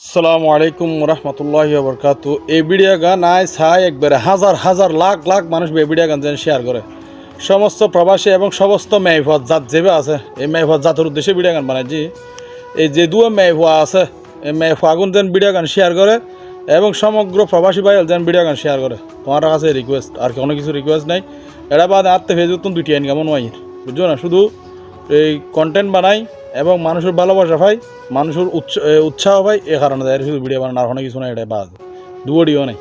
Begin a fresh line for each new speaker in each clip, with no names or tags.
আসসালামু আলাইকুম রহমতুল্লাহি বরকাতু। এই ভিডিও গান আয় ছাই একবারে হাজার হাজার লাখ লাখ মানুষ এই ভিডিও গান যেন শেয়ার করে। সমস্ত প্রবাসী এবং সমস্ত মেহফত জাত যেবে আছে এই মেহফত জাতের উদ্দেশ্যে ভিডিও গান বানাইছি। এই যে দুয়া মেহফা আছে এই মেহফা আগুন যেন ভিডিও গান শেয়ার করে এবং সমগ্র প্রবাসী ভাই যেন ভিডিও গান শেয়ার করে। তোমার কাছে রিকোয়েস্ট, আর কোনো কিছু রিকোয়েস্ট নাই। এটা বাদ আত্মে ফেসবুক তুমি দুটি ইনকাম নয়, বুঝছো না? শুধু এই কন্টেন্ট বানাই এবং মানুষের ভালোবাসা পাই, মানুষের উৎসাহ পাই, এ কারণে দেয় শুধু ভিডিও বানানো, আর কোনো কিছু নাই। এটা বাদ দুডিও নেই।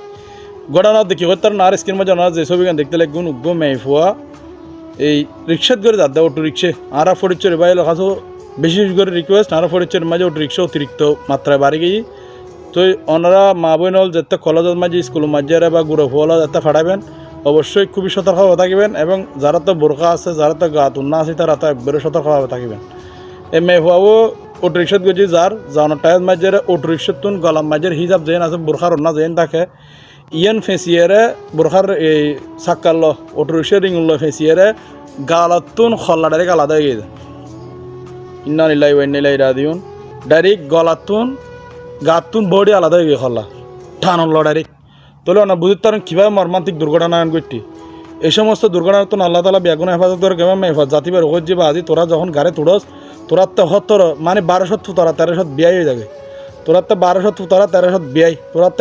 ঘটনা দেখি হত্যার না আর স্ক্রিন মাঝে না যে ছবি গান দেখতে লাগবে উগ্র মেহফুয়া এই রিক্সাত করে যাতে অটো রিক্সে আর ফরিচ্চর বাইরে কাছে বিশেষ করে রিকোয়েস্ট আর ফরিচ্চর মাঝে অটো রিক্সা অতিরিক্ত মাত্রায় বাড়ি গিয়ে তো ওনারা মা বোন হল যাতে কলেজের মাঝে স্কুল মাঝে বা গুঁড়ো ফোলা যাতে ফাটাবেন, অবশ্যই খুবই সতর্কভাবে থাকবেন। এবং যারা তো বোরখা আছে, যারা তো গা তুন্না আছে, তারা তো একবারে সতর্কভাবে থাকবেন। এই মেহফুয়াও অটো রিক্সাত গেছি যার যাওয়ার টায়ার মাঝে অটো রিক্সাত তুন গলাম মাঝের হিসাব যেন আছে বোরখার অন্য যেন থাকে ইয়ান ফেঁসিয়ারে বোরখার এই সাক্কাল অটো রিক্সা রিংল ফেঁসিয়ারে গালাতুন খল্লা ডাইরেক্ট আলাদা হয়ে গেছে। ইন্না নিলাই ওয়াইনিলাই রাদিউন ডাইরেক্ট গলাতুন গাতুন বডি আলাদা হয়ে গিয়ে খল্লা ঠানল ডাইরেক্ট তোলে না বুঝতে পারেন কীভাবে মর্মান্তিক দুর্ঘটনা আন করছি। এই সমস্ত দুর্ঘটনা তো আল্লাহ তালা বেগুন হেফাজত করে কেমন হেফাজত জাতিবার রোজ যাবে আজি তোরা যখন গাড়ি তুড়স তোরা তো হত্তর মানে 1200 তোরা 1300 বিয়াই হয়ে যাবে। তোরা তো 1200 তোরা 1300 বিয়াই তোরা তো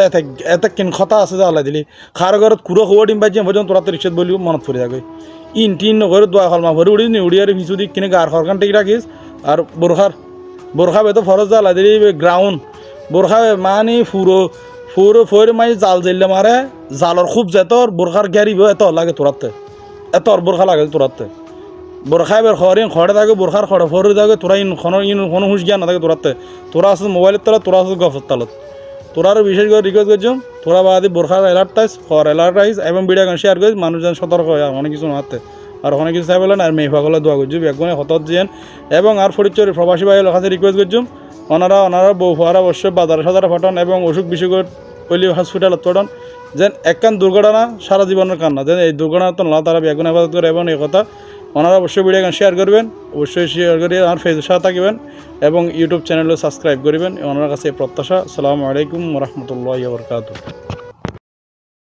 এত কিন কথা আছে যে আল্লাহ দিলি খার ঘরত কুড়ো খবর ডিম বাজি পর্যন্ত তোরা তো রিক্সাত বলিও মনত পড়ে যাবে। ইন টিন নগরে দোয়া হলমা ভরে উড়ি নি উড়িয়ার ভিসু দিক কিনে গার খরকান টেক রাখিস। আর বোরখা বেতো ফরজ আল্লাহ দিলি গ্রাউন্ড বোরখা মানে ফুরো ফোর মাই জাল জ্বললে মারে জালর খুব যেতর বোরখার গ্যারিব এত লাগে তোরাতে এত বোরখা লাগে তোরাতে বোরখায় বের খরিন খড়ে থাকে বোরখার খড়ে ফরে থাকে তোরা কোনো হুঁশ জ্ঞান না থাকে তোরাতে। তোরা আসিস মোবাইলের তলা, তোরা আসিস গফের তালত। তোরা আরও বিশেষ করে রিকোয়েস্ট করছো তোরা বাদি বোরখার অ্যালার্ট থাইস, খড় অ্যালার্ট আইস এবং ভিডিও গান শেয়ার করিস, মানুষজন সতর্ক হয় আর অনেক কিছু নাতে আর অনেক কিছু চাই বলেন। আর মেহফাগুলো দোয়া করছো একগুণে হতত যেন এবং আর ফরিচ্চর প্রবাসী ভাই কাছে রিকোয়েস্ট করছো ওনারা বউ ফারা অবশ্যই বাজারে সাজারে ফাটান এবং অসুখ বিসুখ পলি হসপিটালত পাঠান যেন একখান দুর্ঘটনা সারা জীবনের কান্না যেন এই দুর্ঘটনা তো না তারা বেগুন হেফাজত করে। এবং এই কথা ওনারা অবশ্যই ভিডিও গান শেয়ার করবেন, অবশ্যই শেয়ার করে আর ফেসবুক সাথে থাকবেন এবং ইউটিউব চ্যানেলও সাবস্ক্রাইব করবেন। ওনার কাছে প্রত্যাশা। আসসালামু আলাইকুম রহমতুল্লাহি ওয়া বারাকাতুহু।